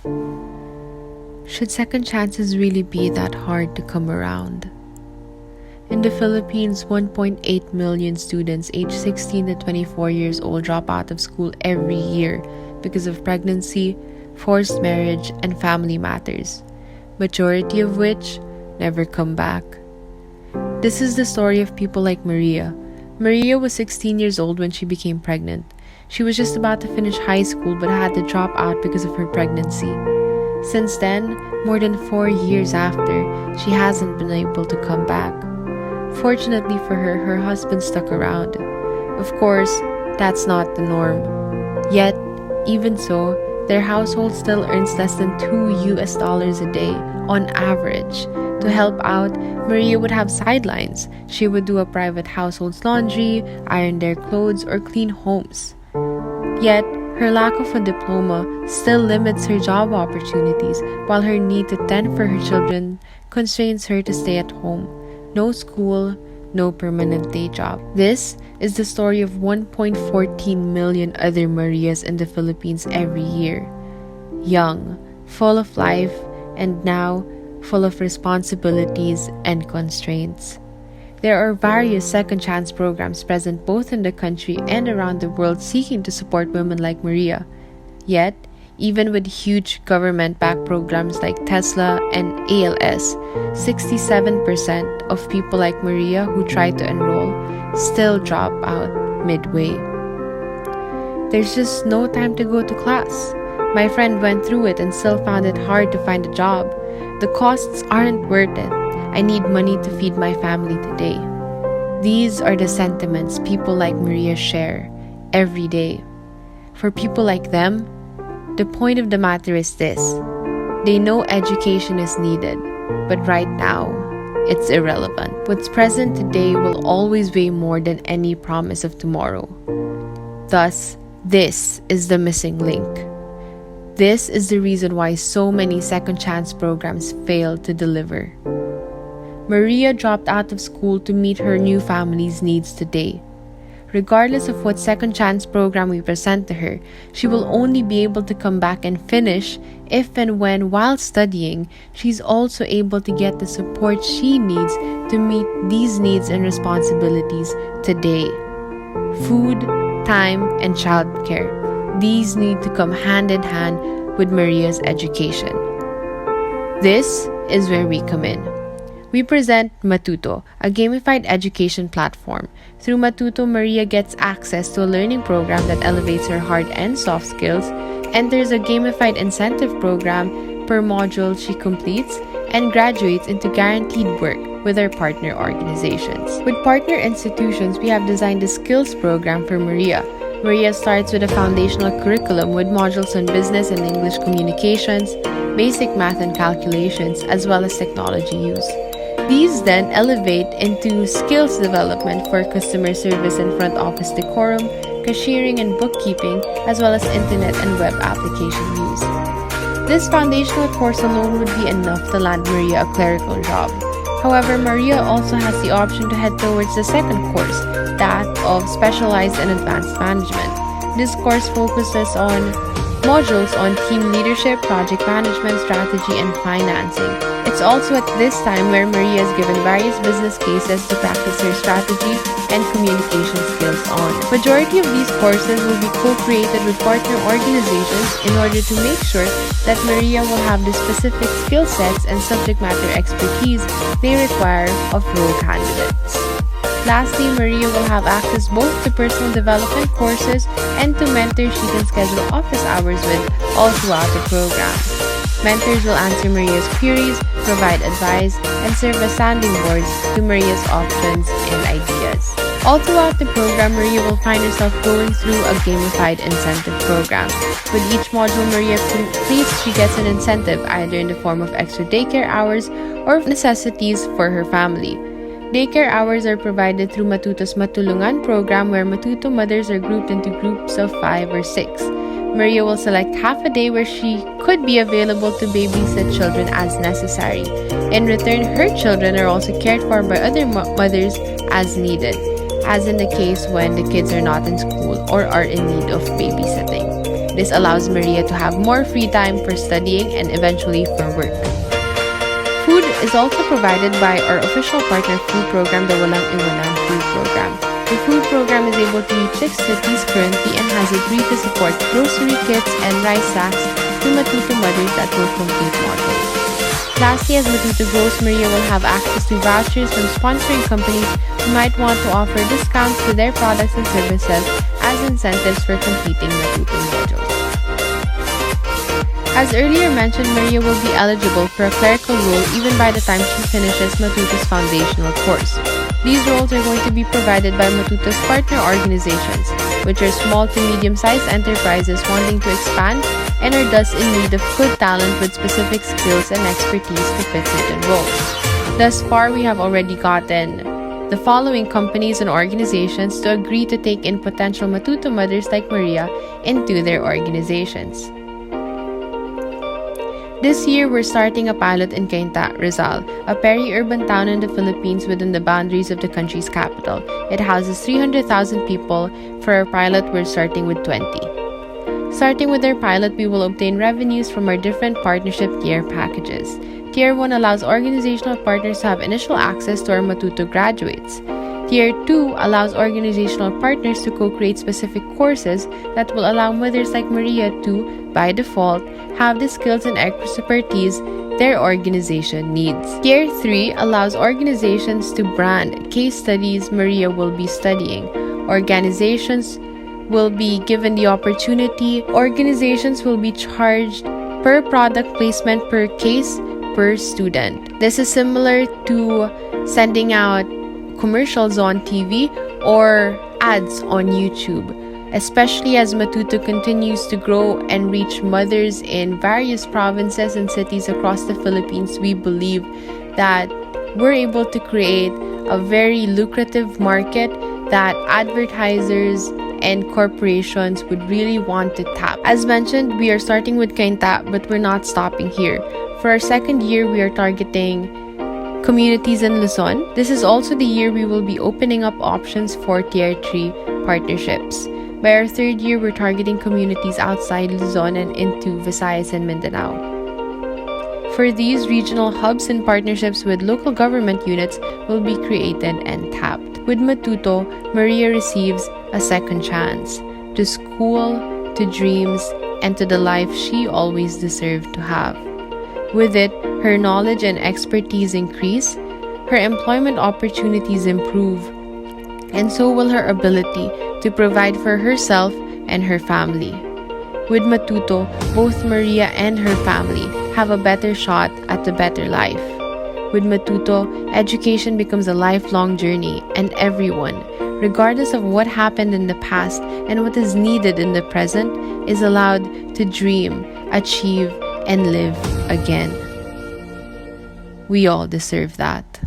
Should second chances really be that hard to come around? In the Philippines, 1.8 million students aged 16 to 24 years old drop out of school every year because of pregnancy, forced marriage, and family matters, majority of which never come back. This is the story of people like Maria. Maria was 16 years old when she became pregnant. She was just about to finish high school but had to drop out because of her pregnancy. Since then, more than 4 years after, she hasn't been able to come back. Fortunately for her, her husband stuck around. Of course, that's not the norm. Yet, even so, their household still earns less than $2 a day on average. To help out, Maria would have sidelines. She would do a private household's laundry, iron their clothes, or clean homes. Yet, her lack of a diploma still limits her job opportunities, while her need to tend for her children constrains her to stay at home. No school, no permanent day job. This is the story of 1.14 million other Marias in the Philippines every year. Young, full of life, and now full of responsibilities and constraints. There are various second chance programs present both in the country and around the world seeking to support women like Maria. Yet, even with huge government-backed programs like Tesla and ALS, 67% of people like Maria who try to enroll still drop out midway. There's just no time to go to class. My friend went through it and still found it hard to find a job. The costs aren't worth it. I need money to feed my family today. These are the sentiments people like Maria share every day. For people like them, the point of the matter is this: they know education is needed, but right now, it's irrelevant. What's present today will always weigh more than any promise of tomorrow. Thus, this is the missing link. This is the reason why so many second chance programs fail to deliver. Maria dropped out of school to meet her new family's needs today. Regardless of what second chance program we present to her, she will only be able to come back and finish if and when, while studying, she's also able to get the support she needs to meet these needs and responsibilities today. Food, time, and childcare. These need to come hand in hand with Maria's education. This is where we come in. We present Matuto, a gamified education platform. Through Matuto, Maria gets access to a learning program that elevates her hard and soft skills, enters a gamified incentive program per module she completes, and graduates into guaranteed work with our partner organizations. With partner institutions, we have designed a skills program for Maria. Maria starts with a foundational curriculum with modules on business and English communications, basic math and calculations, as well as technology use. These then elevate into skills development for customer service and front office decorum, cashiering and bookkeeping, as well as internet and web application use. This foundational course alone would be enough to land Maria a clerical job. However, Maria also has the option to head towards the second course, that of Specialized and Advanced Management. This course focuses on modules on team leadership, project management, strategy, and financing. It's also at this time where Maria is given various business cases to practice her strategy and communication skills on. Majority of these courses will be co-created with partner organizations in order to make sure that Maria will have the specific skill sets and subject matter expertise they require of role candidates. Lastly, Maria will have access both to personal development courses and to mentors she can schedule office hours with all throughout the program. Mentors will answer Maria's queries, provide advice, and serve as sounding boards to Maria's options and ideas. All throughout the program, Maria will find herself going through a gamified incentive program. With each module Maria completes, she gets an incentive either in the form of extra daycare hours or necessities for her family. Daycare hours are provided through Matuto's Matulungan program, where Matuto mothers are grouped into groups of 5 or 6. Maria will select half a day where she could be available to babysit children as necessary. In return, her children are also cared for by other mothers as needed, as in the case when the kids are not in school or are in need of babysitting. This allows Maria to have more free time for studying and eventually for work. Food is also provided by our official partner food program, the Walang Iwanan Food Program. The food program is able to reach 6 cities currently and has agreed to support grocery kits and rice sacks to Matuto mothers that will complete modules. Lastly, as Matuto grows, Maria will have access to vouchers from sponsoring companies who might want to offer discounts to their products and services as incentives for completing Matuto modules. As earlier mentioned, Maria will be eligible for a clerical role even by the time she finishes Matuto's foundational course. These roles are going to be provided by Matuto's partner organizations, which are small to medium-sized enterprises wanting to expand and are thus in need of good talent with specific skills and expertise to fit certain roles. Thus far, we have already gotten the following companies and organizations to agree to take in potential Matuto mothers like Maria into their organizations. This year, we're starting a pilot in Cainta, Rizal, a peri-urban town in the Philippines within the boundaries of the country's capital. It houses 300,000 people. For our pilot, we're starting with 20. Starting with our pilot, we will obtain revenues from our different partnership tier packages. Tier 1 allows organizational partners to have initial access to our Matuto graduates. Tier 2 allows organizational partners to co-create specific courses that will allow mothers like Maria to, by default, have the skills and expertise their organization needs. Tier 3 allows organizations to brand case studies Maria will be studying. Organizations will be given the opportunity. Organizations will be charged per product placement per case per student. This is similar to sending out commercials on TV or ads on YouTube. Especially as Matuto continues to grow and reach mothers in various provinces and cities across the Philippines, we believe that we're able to create a very lucrative market that advertisers and corporations would really want to tap. As mentioned, we are starting with Cainta, but we're not stopping here. For our second year, we are targeting communities in Luzon. This is also the year we will be opening up options for Tier 3 partnerships. By our third year, we're targeting communities outside Luzon and into Visayas and Mindanao. For these, regional hubs and partnerships with local government units will be created and tapped. With Matuto, Maria receives a second chance to school, to dreams, and to the life she always deserved to have. With it, her knowledge and expertise increase, her employment opportunities improve, and so will her ability to provide for herself and her family. With Matuto, both Maria and her family have a better shot at a better life. With Matuto, education becomes a lifelong journey, and everyone, regardless of what happened in the past and what is needed in the present, is allowed to dream, achieve, and live again. We all deserve that.